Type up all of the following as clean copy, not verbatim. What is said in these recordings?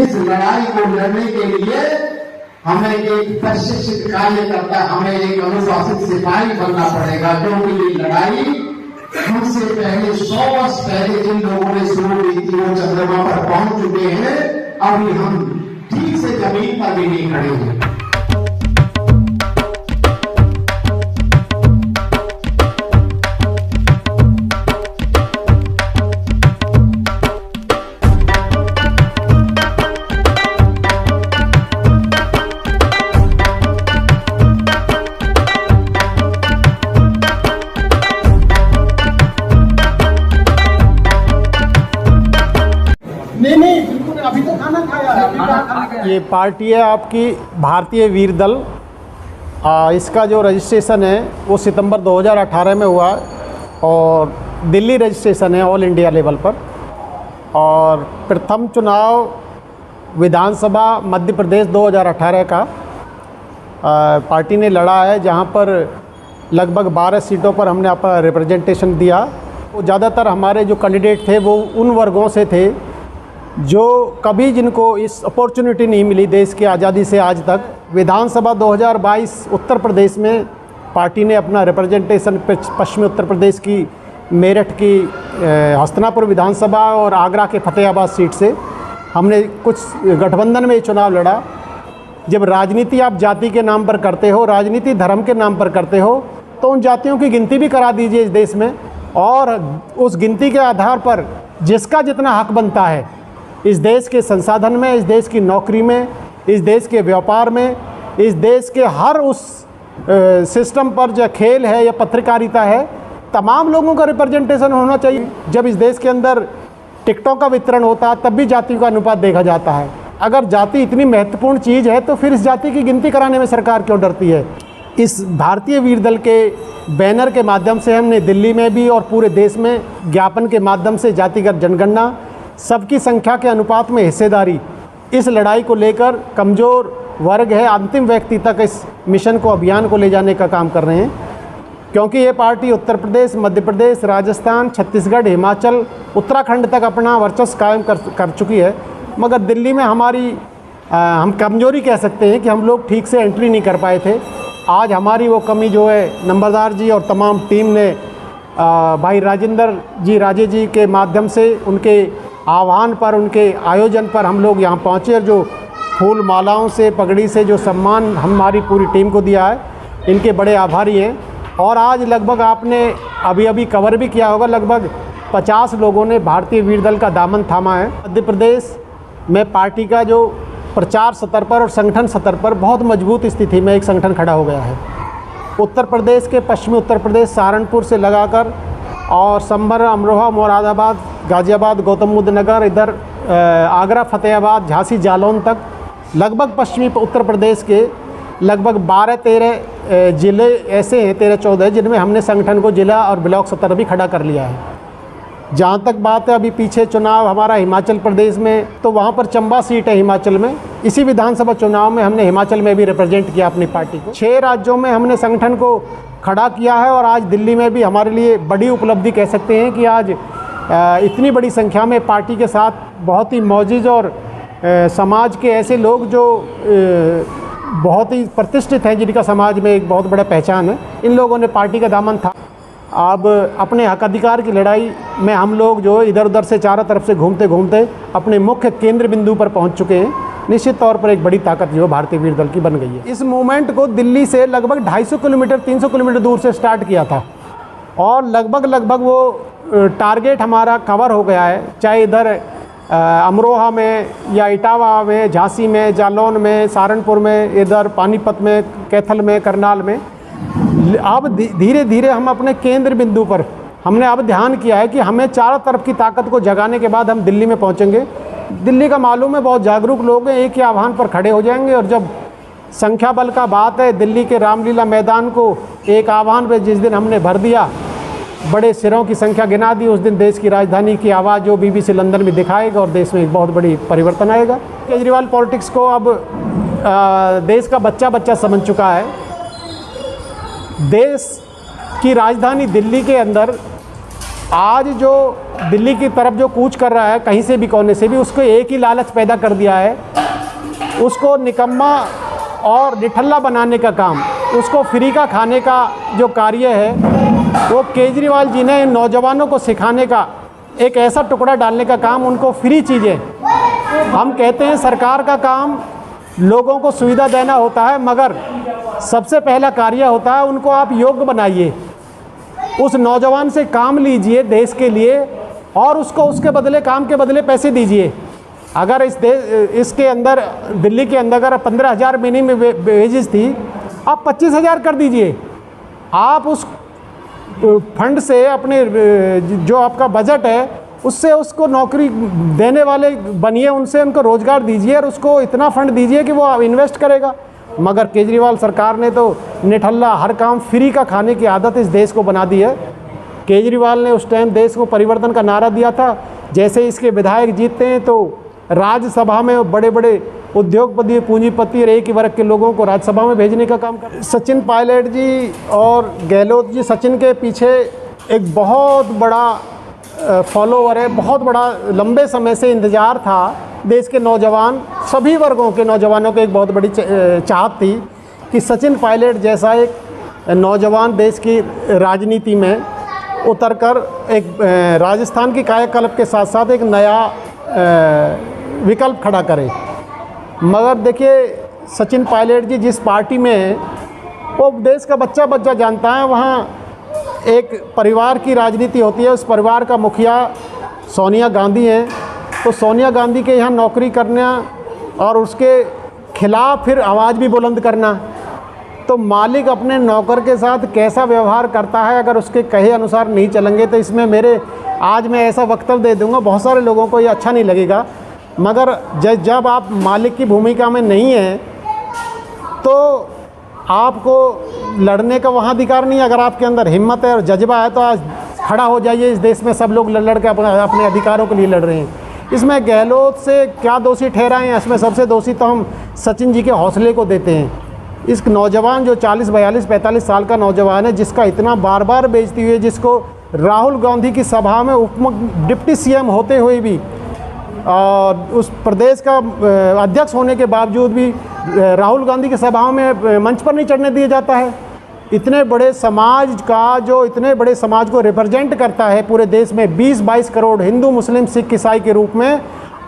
इस लड़ाई को लड़ने के लिए हमें एक प्रशिक्षित कार्यकर्ता, हमें एक अनुशासित सिपाही बनना पड़ेगा, क्योंकि ये लड़ाई हमसे पहले 100 वर्ष पहले जिन लोगों ने शुरू की थी वो चंद्रमा पर पहुंच चुके हैं। अभी हम ठीक से जमीन पर भी नहीं खड़े हैं। अभी तो खाना खाया। ये पार्टी है आपकी भारतीय वीर दल। इसका जो रजिस्ट्रेशन है वो सितंबर 2018 में हुआ और दिल्ली रजिस्ट्रेशन है ऑल इंडिया लेवल पर। और प्रथम चुनाव विधानसभा मध्य प्रदेश 2018 का पार्टी ने लड़ा है, जहां पर लगभग 12 सीटों पर हमने अपना रिप्रेजेंटेशन दिया। वो ज़्यादातर हमारे जो कैंडिडेट थे वो उन वर्गों से थे जो कभी जिनको इस अपॉर्चुनिटी नहीं मिली देश की आज़ादी से आज तक। विधानसभा 2022 उत्तर प्रदेश में पार्टी ने अपना रिप्रेजेंटेशन पश्चिमी उत्तर प्रदेश की मेरठ की हस्तिनापुर विधानसभा और आगरा के फतेहाबाद सीट से हमने कुछ गठबंधन में चुनाव लड़ा। जब राजनीति आप जाति के नाम पर करते हो, राजनीति धर्म के नाम पर करते हो, तो उन जातियों की गिनती भी करा दीजिए इस देश में, और उस गिनती के आधार पर जिसका जितना हक बनता है इस देश के संसाधन में, इस देश की नौकरी में, इस देश के व्यापार में, इस देश के हर उस सिस्टम पर जो खेल है या पत्रकारिता है, तमाम लोगों का रिप्रेजेंटेशन होना चाहिए। जब इस देश के अंदर टिकटों का वितरण होता है तब भी जाति का अनुपात देखा जाता है। अगर जाति इतनी महत्वपूर्ण चीज़ है तो फिर इस जाति की गिनती कराने में सरकार क्यों डरती है। इस भारतीय वीर दल के बैनर के माध्यम से हमने दिल्ली में भी और पूरे देश में ज्ञापन के माध्यम से जातिगत जनगणना, सबकी संख्या के अनुपात में हिस्सेदारी, इस लड़ाई को लेकर कमज़ोर वर्ग है अंतिम व्यक्ति तक इस मिशन को, अभियान को ले जाने का काम कर रहे हैं। क्योंकि ये पार्टी उत्तर प्रदेश, मध्य प्रदेश, राजस्थान, छत्तीसगढ़, हिमाचल, उत्तराखंड तक अपना वर्चस्व कायम कर चुकी है, मगर दिल्ली में हमारी हम कमज़ोरी कह सकते हैं कि हम लोग ठीक से एंट्री नहीं कर पाए थे। आज हमारी वो कमी जो है नंबरदार जी और तमाम टीम ने भाई राजेंद्र जी राजे जी के माध्यम से, उनके आह्वान पर, उनके आयोजन पर हम लोग यहाँ पहुँचे और जो फूल मालाओं से, पगड़ी से जो सम्मान हमारी पूरी टीम को दिया है, इनके बड़े आभारी हैं। और आज लगभग आपने अभी कवर भी किया होगा, लगभग 50 लोगों ने भारतीय वीर दल का दामन थामा है। मध्य प्रदेश में पार्टी का जो प्रचार स्तर पर और संगठन स्तर पर बहुत मजबूत स्थिति में एक संगठन खड़ा हो गया है। उत्तर प्रदेश के पश्चिमी उत्तर प्रदेश सहारनपुर से लगाकर और संभल, अमरोहा, मुरादाबाद, गाज़ियाबाद, गौतम बुद्ध नगर, इधर आगरा, फतेहाबाद, झांसी, जालौन तक लगभग पश्चिमी उत्तर प्रदेश के लगभग 12-13 ज़िले ऐसे हैं, 13-14, जिनमें हमने संगठन को जिला और ब्लॉक स्तर भी खड़ा कर लिया है। जहाँ तक बात है अभी पीछे चुनाव हमारा हिमाचल प्रदेश में, तो वहाँ पर चंबा सीट है हिमाचल में। इसी विधानसभा चुनाव में हमने हिमाचल में भी रिप्रेजेंट किया अपनी पार्टी को। 6 राज्यों में हमने संगठन को खड़ा किया है और आज दिल्ली में भी हमारे लिए बड़ी उपलब्धि कह सकते हैं कि आज इतनी बड़ी संख्या में पार्टी के साथ बहुत ही मौजूद और समाज के ऐसे लोग जो बहुत ही प्रतिष्ठित हैं, जिनका समाज में एक बहुत बड़ा पहचान है, इन लोगों ने पार्टी का दामन था। अब अपने हक अधिकार की लड़ाई में हम लोग जो इधर उधर से चारों तरफ से घूमते घूमते अपने मुख्य केंद्र बिंदु पर पहुंच चुके हैं। निश्चित तौर पर एक बड़ी ताकत जो भारतीय वीर दल की बन गई है। इस मूवमेंट को दिल्ली से लगभग 250 किलोमीटर 300 किलोमीटर दूर से स्टार्ट किया था और लगभग वो टारगेट हमारा कवर हो गया है, चाहे इधर अमरोहा में या इटावा में, झांसी में, जालौन में, सहारनपुर में, इधर पानीपत में, कैथल में, करनाल में। अब धीरे धीरे हम अपने केंद्र बिंदु पर हमने अब ध्यान किया है कि हमें चारों तरफ की ताकत को जगाने के बाद हम दिल्ली में पहुंचेंगे। दिल्ली का मालूम है बहुत जागरूक लोग हैं, एक ही आह्वान पर खड़े हो जाएंगे। और जब संख्या बल का बात है, दिल्ली के रामलीला मैदान को एक आह्वान पर जिस दिन हमने भर दिया, बड़े सिरों की संख्या गिना दी, उस दिन देश की राजधानी की आवाज़ जो BBC लंदन में दिखाएगा और देश में एक बहुत बड़ी परिवर्तन आएगा। केजरीवाल पॉलिटिक्स को अब देश का बच्चा समझ चुका है। देश की राजधानी दिल्ली के अंदर आज जो दिल्ली की तरफ जो कूच कर रहा है कहीं से भी कोने से भी, उसको एक ही लालच पैदा कर दिया है, उसको निकम्मा और निठल्ला बनाने का काम, उसको फ्री का खाने का जो कार्य है वो केजरीवाल जी ने नौजवानों को सिखाने का एक ऐसा टुकड़ा डालने का काम, उनको फ्री चीज़ें। हम कहते हैं सरकार का काम लोगों को सुविधा देना होता है, मगर सबसे पहला कार्य होता है उनको आप योग्य बनाइए, उस नौजवान से काम लीजिए देश के लिए और उसको उसके बदले, काम के बदले पैसे दीजिए। अगर इसके अंदर दिल्ली के अंदर अगर 15,000 मिनिमम वेजेस थी, आप 25,000 कर दीजिए। आप उस फंड से अपने जो आपका बजट है उससे उसको नौकरी देने वाले बनिए, उनसे उनको रोज़गार दीजिए और उसको इतना फंड दीजिए कि वो इन्वेस्ट करेगा। मगर केजरीवाल सरकार ने तो निठल्ला, हर काम फ्री का खाने की आदत इस देश को बना दी है। केजरीवाल ने उस टाइम देश को परिवर्तन का नारा दिया था, जैसे इसके विधायक जीतते हैं तो राज्यसभा में बड़े बड़े उद्योगपति, पूंजीपति और एक ही वर्ग के लोगों को राज्यसभा में भेजने का काम कर। सचिन पायलट जी और गहलोत जी, सचिन के पीछे एक बहुत बड़ा फॉलोवर है, बहुत बड़ा लंबे समय से इंतज़ार था देश के नौजवान, सभी वर्गों के नौजवानों को एक बहुत बड़ी चाहत थी कि सचिन पायलट जैसा एक नौजवान देश की राजनीति में उतरकर एक राजस्थान की कायाकल्प के साथ साथ एक नया विकल्प खड़ा करे। मगर देखिए, सचिन पायलट जी जिस पार्टी में हैं वो देश का बच्चा बच्चा जानता है, वहाँ एक परिवार की राजनीति होती है, उस परिवार का मुखिया सोनिया गांधी हैं। तो सोनिया गांधी के यहाँ नौकरी करना और उसके खिलाफ फिर आवाज़ भी बुलंद करना, तो मालिक अपने नौकर के साथ कैसा व्यवहार करता है, अगर उसके कहे अनुसार नहीं चलेंगे तो इसमें आज मैं ऐसा वक्तव्य दे दूंगा, बहुत सारे लोगों को ये अच्छा नहीं लगेगा, मगर जब आप मालिक की भूमिका में नहीं हैं तो आपको लड़ने का वहाँ अधिकार नहीं है। अगर आपके अंदर हिम्मत है और जज्बा है तो आज खड़ा हो जाइए। इस देश में सब लोग लड़ के अपने अधिकारों के लिए लड़ रहे हैं। इसमें गहलोत से क्या दोषी ठहराए हैं, इसमें सबसे दोषी तो हम सचिन जी के हौसले को देते हैं। इस नौजवान जो 40, 42, 45 साल का नौजवान है, जिसका इतना बार बार बेइज्जती हुई है, जिसको राहुल गांधी की सभा में डिप्टी सीएम होते हुए भी और उस प्रदेश का अध्यक्ष होने के बावजूद भी राहुल गांधी की सभाओं में मंच पर नहीं चढ़ने दिया जाता है। इतने बड़े समाज का, जो इतने बड़े समाज को रिप्रेजेंट करता है पूरे देश में, 20-22 करोड़ हिंदू, मुस्लिम, सिख, ईसाई के रूप में,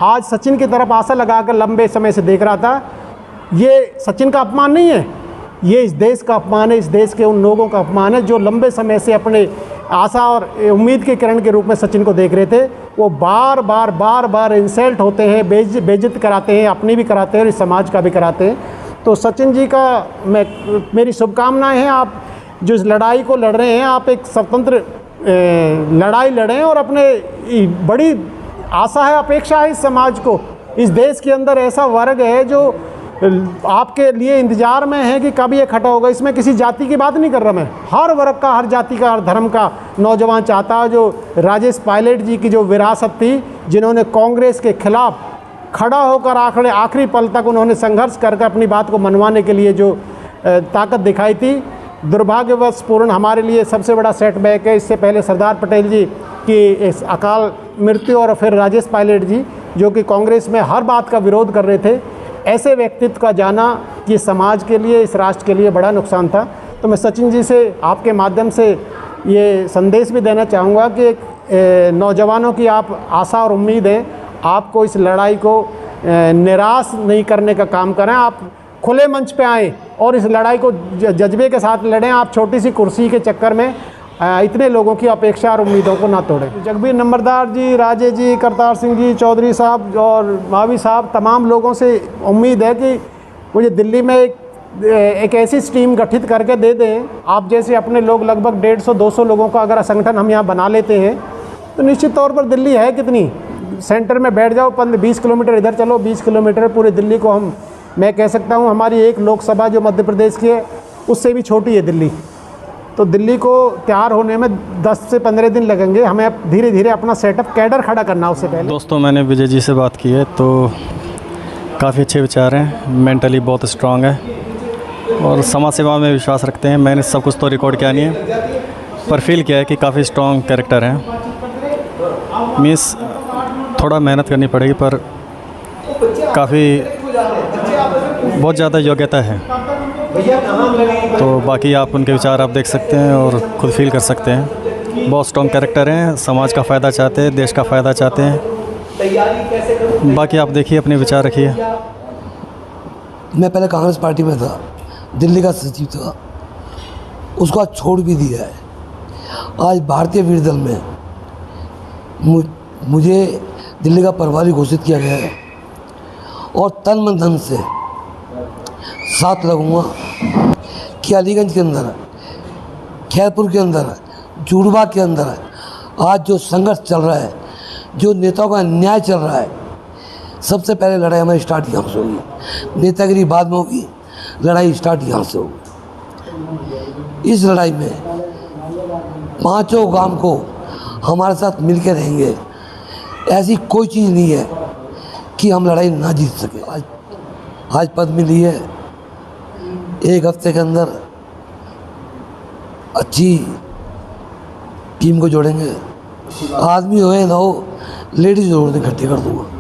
आज सचिन की तरफ आशा लगाकर लंबे समय से देख रहा था। ये सचिन का अपमान नहीं है, ये इस देश का अपमान है, इस देश के उन लोगों का अपमान है जो लंबे समय से अपने आशा और उम्मीद के किरण के रूप में सचिन को देख रहे थे। वो बार बार इंसल्ट होते हैं, बेइज्जत कराते हैं, अपनी भी कराते हैं और इस समाज का भी कराते हैं। तो सचिन जी का मेरी शुभकामनाएं हैं। आप जो इस लड़ाई को लड़ रहे हैं, आप एक स्वतंत्र लड़ाई लड़ें और अपने बड़ी आशा है, अपेक्षा है इस समाज को। इस देश के अंदर ऐसा वर्ग है जो आपके लिए इंतज़ार में है कि कब ये खड़ा होगा। इसमें किसी जाति की बात नहीं कर रहा मैं, हर वर्ग का, हर जाति का, हर धर्म का नौजवान चाहता है। जो राजेश पायलट जी की जो विरासत थी, जिन्होंने कांग्रेस के खिलाफ खड़ा होकर आखिरी पल तक उन्होंने संघर्ष करके अपनी बात को मनवाने के लिए जो ताकत दिखाई थी, दुर्भाग्यवश पूर्ण हमारे लिए सबसे बड़ा सेटबैक है। इससे पहले सरदार पटेल जी की इस अकाल मृत्यु और फिर राजेश पायलट जी जो कि कांग्रेस में हर बात का विरोध कर रहे थे, ऐसे व्यक्तित्व का जाना ये समाज के लिए, इस राष्ट्र के लिए बड़ा नुकसान था। तो मैं सचिन जी से आपके माध्यम से ये संदेश भी देना चाहूँगा कि नौजवानों की आप आशा और उम्मीद है, आपको इस लड़ाई को निराश नहीं करने का काम करें। आप खुले मंच पे आएँ और इस लड़ाई को जज्बे के साथ लड़ें। आप छोटी सी कुर्सी के चक्कर में इतने लोगों की अपेक्षा और उम्मीदों को ना तोड़ें। जगबीर नंबरदार जी, राजे जी, करतार सिंह जी, चौधरी साहब और मावी साहब, तमाम लोगों से उम्मीद है कि मुझे दिल्ली में एक ऐसी टीम गठित करके दे दें। आप जैसे अपने लोग लगभग 150-200 लोगों का अगर संगठन हम यहाँ बना लेते हैं तो निश्चित तौर पर दिल्ली है कितनी, सेंटर में बैठ जाओ, 20 किलोमीटर इधर चलो, 20 किलोमीटर पूरे दिल्ली को मैं कह सकता हूँ हमारी एक लोकसभा जो मध्य प्रदेश की है उससे भी छोटी है दिल्ली। तो दिल्ली को तैयार होने में 10 से 15 दिन लगेंगे। हमें धीरे धीरे अपना सेटअप कैडर खड़ा करना उससे पहले। दोस्तों, मैंने विजय जी से बात की है तो काफ़ी अच्छे विचार हैं, मेंटली बहुत स्ट्रांग है और समाज सेवा में विश्वास रखते हैं। मैंने सब कुछ तो रिकॉर्ड किया नहीं है, पर फील किया है कि काफ़ी स्ट्रॉन्ग कैरेक्टर हैं। मीन्स थोड़ा मेहनत करनी पड़ेगी पर काफ़ी बहुत ज़्यादा योग्यता है। तो बाकी आप उनके विचार आप देख सकते हैं और खुद फील कर सकते हैं। बहुत स्ट्रॉन्ग कैरेक्टर हैं, समाज का फ़ायदा चाहते हैं, देश का फ़ायदा चाहते हैं। बाकी आप देखिए, अपने विचार रखिए। मैं पहले कांग्रेस पार्टी में था, दिल्ली का सचिव था, उसको आज छोड़ भी दिया है। आज भारतीय वीर दल में मुझे दिल्ली का प्रभारी घोषित किया गया है और तन मन धन से साथ लगूंगा कि अलीगंज के अंदर, खैरपुर के अंदर, जुड़वा के अंदर आज जो संघर्ष चल रहा है, जो नेताओं का न्याय चल रहा है, सबसे पहले लड़ाई हमारी स्टार्ट यहाँ से होगी। नेतागिरी बाद में होगी, लड़ाई स्टार्ट यहाँ से होगी। इस लड़ाई में पांचों गांव को हमारे साथ मिलकर रहेंगे। ऐसी कोई चीज़ नहीं है कि हम लड़ाई ना जीत सके। आज पद मिली है, एक हफ्ते के अंदर अच्छी टीम को जोड़ेंगे। आदमी हो या ना हो, लेडीज जरूर इकट्ठी कर दूँगा।